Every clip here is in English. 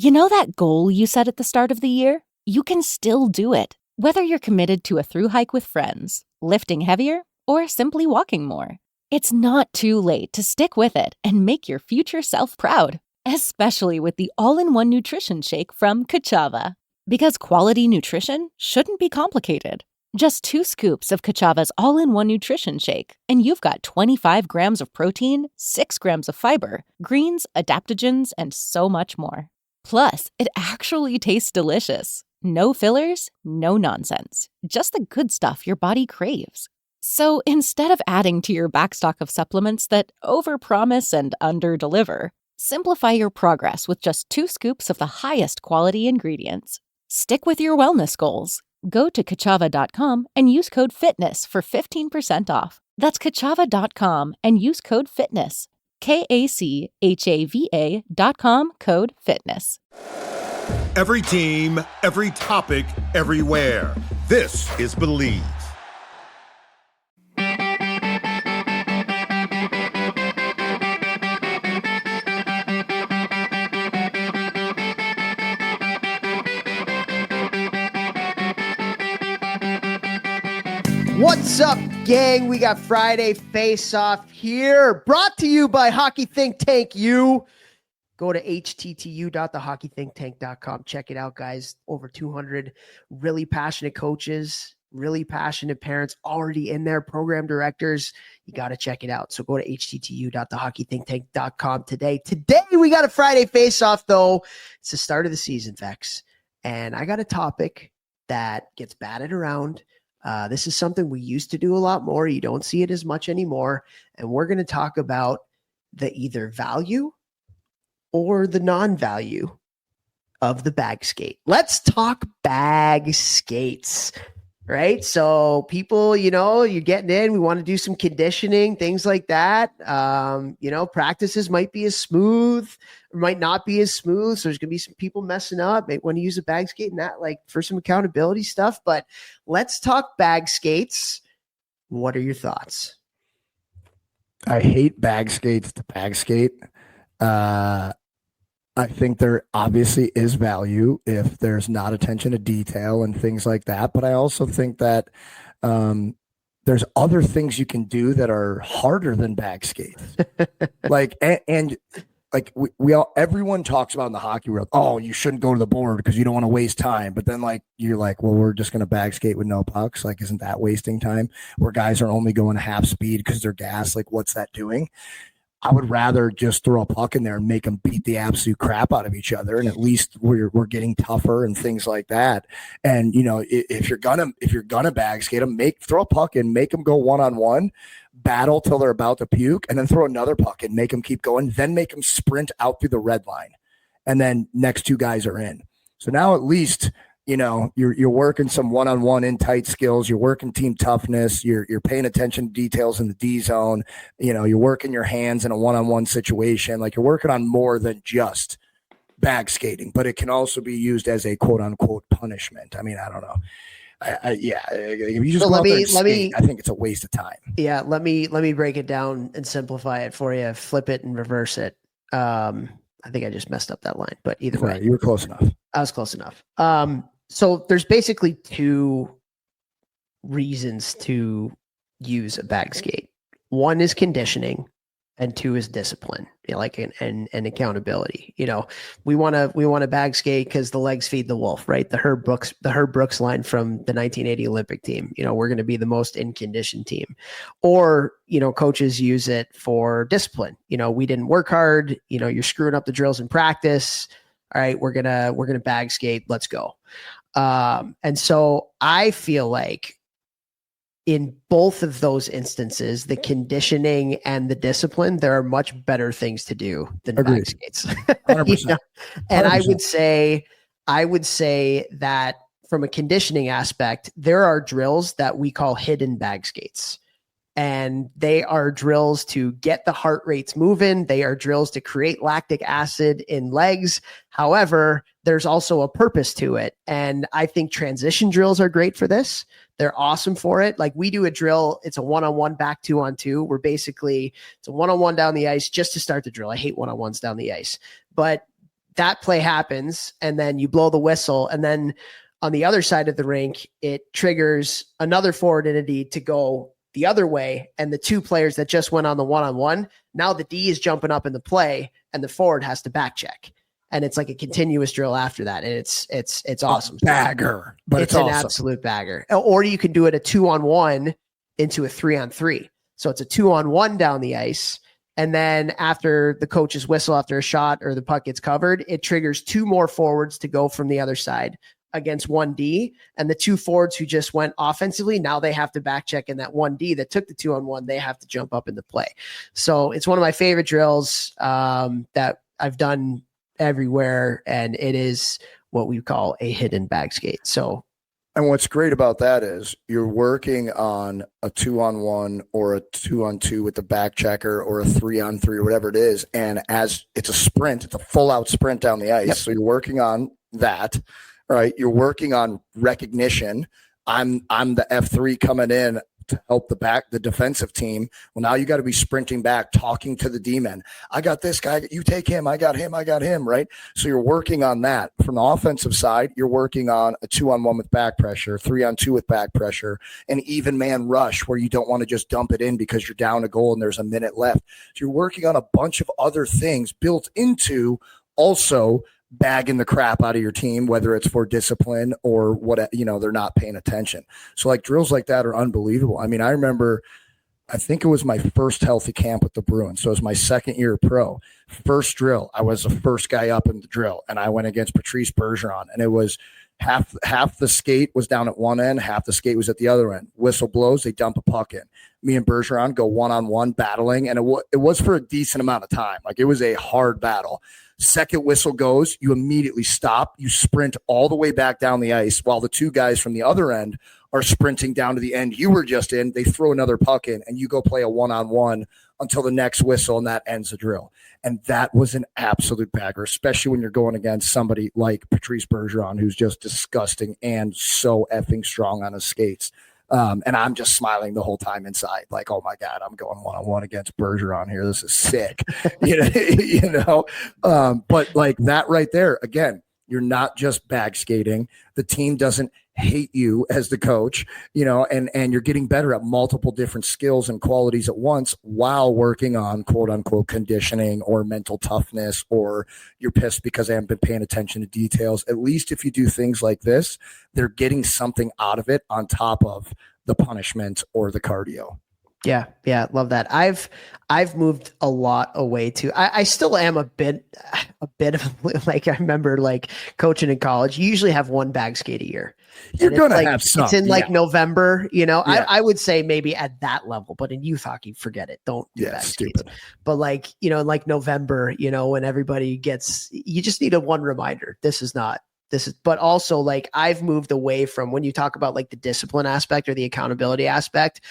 You know that goal you set at the start of the year? You can still do it, whether you're committed to a thru hike with friends, lifting heavier, or simply walking more. It's not too late to stick with it and make your future self proud, especially with the all-in-one nutrition shake from Kachava. Because quality nutrition shouldn't be complicated. Just 2 scoops of Kachava's all-in-one nutrition shake, and you've got 25 grams of protein, 6 grams of fiber, greens, adaptogens, and so much more. Plus, it actually tastes delicious. No fillers, no nonsense. Just the good stuff your body craves. So instead of adding to your backstock of supplements that overpromise and underdeliver, simplify your progress with just 2 scoops of the highest quality ingredients. Stick with your wellness goals. Go to Kachava.com and use code FITNESS for 15% off. That's Kachava.com and use code FITNESS. KACHAVA.com, code FITNESS. Every team, every topic, everywhere. This is Believe. What's up, gang? We got Friday Face-Off here, brought to you by Hockey Think Tank U. Go to httU.thehockeythinktank.com. Check it out, guys. Over 200 really passionate coaches, really passionate parents already in there, program directors. You got to check it out. So go to httU.thehockeythinktank.com today. Today, we got a Friday Face-Off, though. It's the start of the season, Vex. And I got a topic that gets batted around. This is something we used to do a lot more. You don't see it as much anymore. And we're going to talk about the either value or the non-value of the bag skate. Let's talk bag skates, right? So people, you're getting in, we want to do some conditioning, things like that. Practices might be as smooth or might not be as smooth. So there's going to be some people messing up, may want to use a bag skate and that, like, for some accountability stuff. But let's talk bag skates. What are your thoughts? I hate bag skates to bag skate. I think there obviously is value if there's not attention to detail and things like that. But I also think that there's other things you can do that are harder than bag skates. Everyone talks about in the hockey world, oh, you shouldn't go to the board because you don't want to waste time. But then you're like, well, we're just going to bag skate with no pucks. Like, isn't that wasting time? Where guys are only going half speed because they're gassed. Like, what's that doing? I would rather just throw a puck in there and make them beat the absolute crap out of each other. And at least we're getting tougher and things like that. And, if you're gonna bag skate them, throw a puck in, make them go one-on-one, battle till they're about to puke, and then throw another puck and make them keep going, then make them sprint out through the red line. And then next 2 guys are in. So now at least, you're working some one-on-one in tight skills. You're working team toughness. You're paying attention to details in the D zone. You're working your hands in a one-on-one situation. Like, you're working on more than just bag skating, but it can also be used as a quote unquote punishment. I mean, I don't know. If you just I think it's a waste of time. Yeah. Let me break it down and simplify it for you. Flip it and reverse it. I think I just messed up that line, but either way, you were close enough. I was close enough. So there's basically 2 reasons to use a bag skate. One is conditioning, and 2 is discipline, and accountability. We want to bag skate because the legs feed the wolf, right? The Herb Brooks line from the 1980 Olympic team. We're going to be the most in condition team. Or, coaches use it for discipline. We didn't work hard. You're screwing up the drills in practice. All right, we're gonna bag skate. Let's go. And so I feel like in both of those instances, the conditioning and the discipline, there are much better things to do than bag skates. 100%. And 100%. I would say that from a conditioning aspect, there are drills that we call hidden bag skates. And they are drills to get the heart rates moving. They are drills to create lactic acid in legs. However, there's also a purpose to it. And I think transition drills are great for this. They're awesome for it. Like, we do a drill, it's a one-on-one back 2-on-2. We're basically, it's a one-on-one down the ice just to start the drill. I hate one-on-ones down the ice. But that play happens, and then you blow the whistle, and then on the other side of the rink, it triggers another forward entity to go the other way, and the two players that just went on the one-on-one, now the D is jumping up in the play, and the forward has to back check. And it's like a continuous drill after that. And it's awesome. Bagger. But it's an awesome. Absolute bagger. Or you can do it a 2-on-1 into a 3-on-3. So it's a 2-on-1 down the ice. And then after the coach's whistle, after a shot or the puck gets covered, it triggers two more forwards to go from the other side against 1D. And the two forwards who just went offensively, now they have to back check in that 1D that took the 2-on-1. They have to jump up in the play. So it's one of my favorite drills that I've done everywhere, and it is what we call a hidden bag skate. So, and what's great about that is you're working on a 2-on-1 or a 2-on-2 with the back checker, or a 3-on-3 or whatever it is. And as it's a sprint, it's a full out sprint down the ice. Yep. So you're working on that, right? You're working on recognition. I'm the F3 coming in to help the defensive team. Well, now you got to be sprinting back, talking to the D-men. I got this guy, you take him, I got him, right? So you're working on that. From the offensive side, you're working on a 2-on-1 with back pressure, 3-on-2 with back pressure, an even man rush where you don't want to just dump it in because you're down a goal and there's a minute left. So you're working on a bunch of other things built into also bagging the crap out of your team, whether it's for discipline or what, they're not paying attention. So like drills like that are unbelievable. I mean, I remember, I think it was my first healthy camp with the Bruins. So it was my second year pro. First drill, I was the first guy up in the drill, and I went against Patrice Bergeron, and it was half the skate was down at one end, half the skate was at the other end. Whistle blows, they dump a puck in. Me and Bergeron go one-on-one battling, and it was for a decent amount of time. Like, it was a hard battle. Second whistle goes, you immediately stop. You sprint all the way back down the ice while the two guys from the other end are sprinting down to the end you were just in. They throw another puck in, and you go play a one-on-one until the next whistle, and that ends the drill. And that was an absolute bagger, especially when you're going against somebody like Patrice Bergeron, who's just disgusting and so effing strong on his skates. And I'm just smiling the whole time inside, like, oh my God, I'm going one-on-one against Bergeron here. This is sick, but like that right there, again, you're not just bag skating. The team doesn't hate you as the coach, and you're getting better at multiple different skills and qualities at once while working on quote unquote conditioning or mental toughness, or you're pissed because I haven't been paying attention to details. At least if you do things like this, they're getting something out of it on top of the punishment or the cardio. Yeah. Love that. I've moved a lot away too. I still am a bit of like, I remember like coaching in college, you usually have one bag skate a year. You're going to have some. It's in like November, I would say maybe at that level, but in youth hockey, forget it. Don't do bag skates. But like, like November, when everybody you just need one reminder. But also like I've moved away from when you talk about like the discipline aspect or the accountability aspect,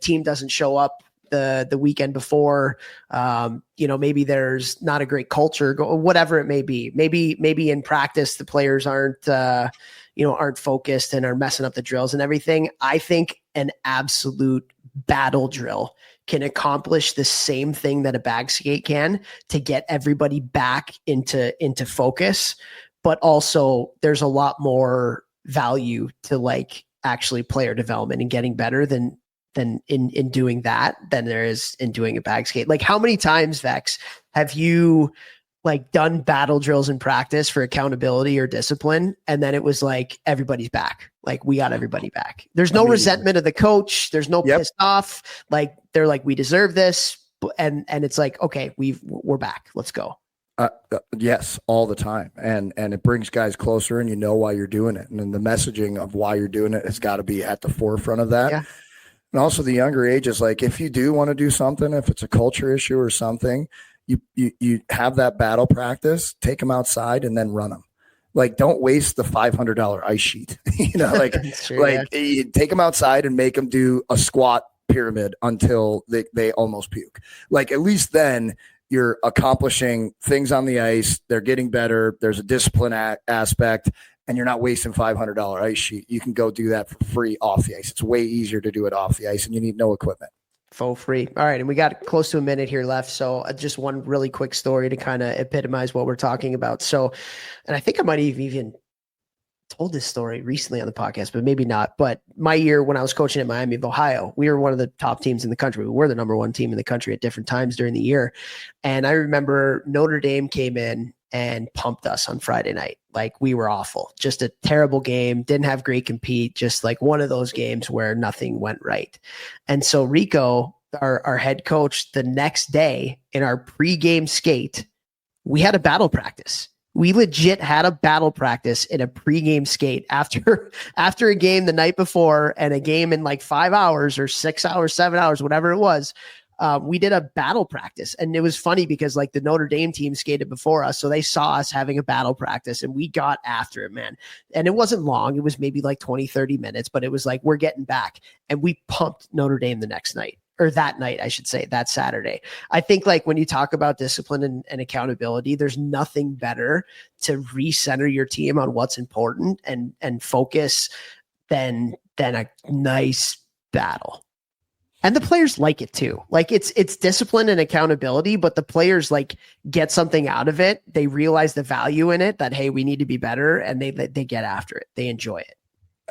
team doesn't show up the weekend before, maybe there's not a great culture, whatever it may be. Maybe in practice, the players aren't focused and are messing up the drills and everything. I think an absolute battle drill can accomplish the same thing that a bag skate can to get everybody back into focus. But also there's a lot more value to like actually player development and getting better than in doing that than there is in doing a bag skate. Like, how many times, Vex, have you like done battle drills in practice for accountability or discipline, and then it was like everybody's back, like we got everybody back. There's no resentment of the coach. There's no pissed off. Like, they're like, we deserve this, and it's like, okay, we're back. Let's go. Yes, all the time. And it brings guys closer, and why you're doing it. And then the messaging of why you're doing it has got to be at the forefront of that. Yeah. And also the younger ages, like if you do want to do something, if it's a culture issue or something, you have that battle practice, take them outside and then run them. Like, don't waste the $500 ice sheet, true, you take them outside and make them do a squat pyramid until they almost puke. Like, at least then you're accomplishing things on the ice. They're getting better. There's a discipline aspect, and you're not wasting $500 ice sheet. You can go do that for free off the ice. It's way easier to do it off the ice, and you need no equipment. Faux free. All right. And we got close to a minute here left. So just one really quick story to kind of epitomize what we're talking about. So, and I think I might have even told this story recently on the podcast, but maybe not. But my year when I was coaching at Miami of Ohio, we were one of the top teams in the country. We were the number one team in the country at different times during the year. And I remember Notre Dame came in and pumped us on Friday night. Like, we were awful, just a terrible game. Didn't have great compete. Just like one of those games where nothing went right. And so Rico, our head coach, the next day in our pregame skate, we had a battle practice. We legit had a battle practice in a pregame skate after a game the night before and a game in like 5 hours or 6 hours, 7 hours, whatever it was. We did a battle practice, and it was funny because like the Notre Dame team skated before us. So they saw us having a battle practice and we got after it, man. And it wasn't long. It was maybe like 20, 30 minutes, but it was like, we're getting back, and we pumped Notre Dame the next night, or that night, I should say, that Saturday. I think like when you talk about discipline and accountability, there's nothing better to recenter your team on what's important and focus than a nice battle. And the players like it too. Like it's discipline and accountability, but the players like get something out of it. They realize the value in it, that, hey, we need to be better, and they get after it. They enjoy it.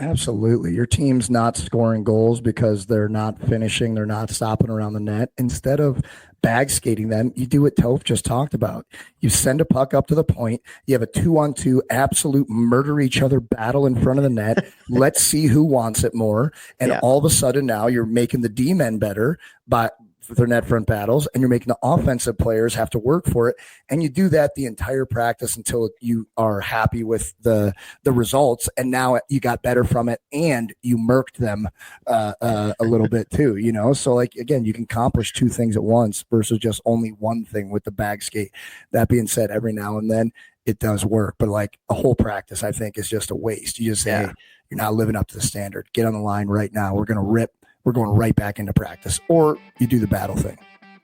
Absolutely. Your team's not scoring goals because they're not finishing, they're not stopping around the net. Instead of bag skating them, you do what Toph just talked about. You send a puck up to the point. You have a 2-on-2 absolute murder each other battle in front of the net. Let's see who wants it more. And all of a sudden now you're making the D-men better by their net front battles, and you're making the offensive players have to work for it. And you do that the entire practice until you are happy with the results. And now you got better from it, and you murked them a little bit too, you know? So like, again, you can accomplish two things at once versus just only one thing with the bag skate. That being said, every now and then it does work, but like a whole practice, I think, is just a waste. You just say, hey, you're not living up to the standard. Get on the line right now. We're going to rip. We're going right back into practice, or you do the battle thing.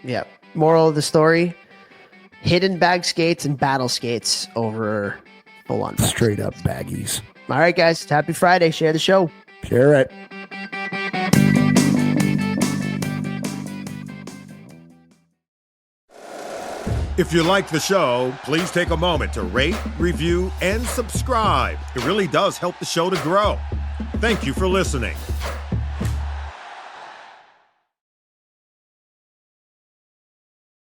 Yeah. Moral of the story: hidden bag skates and battle skates over full on. Straight up baggies. All right, guys. Happy Friday. Share the show. Share it. If you like the show, please take a moment to rate, review, and subscribe. It really does help the show to grow. Thank you for listening.